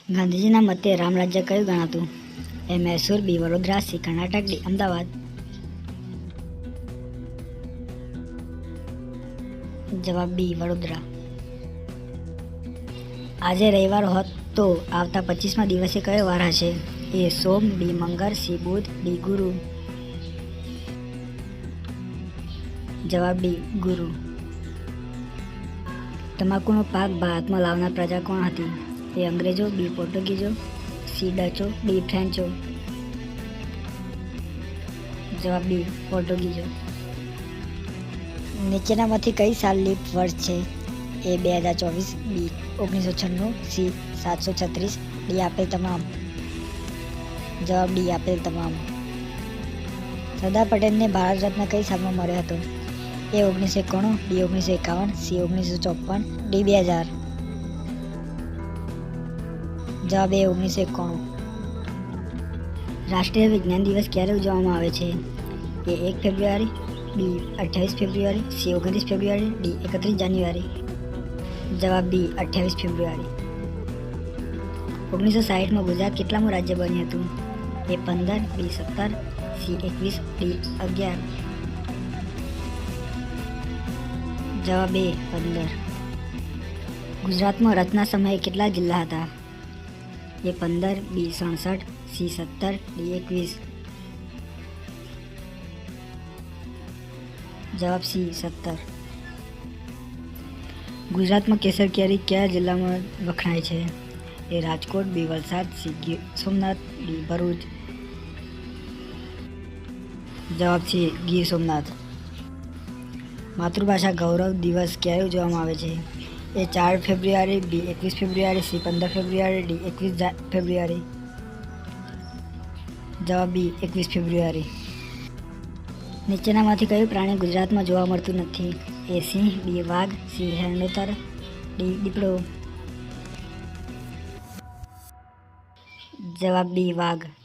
ગાંધીજીના મતે રામ રાજ્ય કયું ગણાતું? એ મૈસૂર, બી વડોદરા, સી કર્ણાટક, ડી અમદાવાદ. જવાબ બી વડોદરા. આજે રવિવાર હોત તો આવતા 25મા દિવસે કયો વાર હશે? એ સોમ, બી મંગળ, સી બુધ, ડી ગુરુ. જવાબ ડી ગુરુ. તમાકુનો પાક ભારતમાં લાવનાર પ્રજા કોણ હતી? એ અંગ્રેજો, બી પોર્ટુગીઝો, સી ડચો, ડી ફ્રેન્ચો. જવાબ બી પોર્ટુગીઝો. નીચેનામાંથી કઈ સાલ લીપ વર્ષ છે? એ 2024, બી 1996, સી 736, ડી આપેલ તમામ. જવાબ ડી આપેલ તમામ. સરદાર પટેલને ભારત રત્ન કઈ સાલમાં મળ્યો હતો? એ 1991, ડી 1951, સી 1954, ડી 2000. જવાબ એ 1991. રાષ્ટ્રીય વિજ્ઞાન દિવસ ક્યારે ઉજવવામાં આવે છે? એ 1 ફેબ્રુઆરી, બી 28 ફેબ્રુઆરી, સી 29 ફેબ્રુઆરી, ડી 31 જાન્યુઆરી. જવાબ બી 28 ફેબ્રુઆરી. 1960માં ગુજરાત કેટલામું રાજ્ય બન્યું હતું? એ 15, બી 17, સી 21, ડી 11. જવાબ એ 15. ગુજરાતમાં રથના સમયે કેટલા જિલ્લા હતા? એ 15, બી 67, સી 17, ડી 21. જવાબ સી 17. ગુજરાતમાં કેસર કેરી કયા જિલ્લામાં વખણાય છે? એ રાજકોટ, બી વલસાડ, સી ગીર સોમનાથ, ડી ભરૂચ. જવાબ સી ગીર સોમનાથ. માતૃભાષા ગૌરવ દિવસ ક્યારે ઉજવવામાં આવે છે? એ 4 ફેબ્રુઆરી, બી 21 ફેબ્રુઆરી, સી 15 ફેબ્રુઆરી, ડી 21 ફેબ્રુઆરી. જવાબ બી 21 ફેબ્રુઆરી. નીચેનામાંથી કયું પ્રાણી ગુજરાતમાં જોવા મળતું નથી? એ સિંહ, બી વાઘ, સી રણોત્તર, ડી દીપડો. જવાબ બી વાઘ.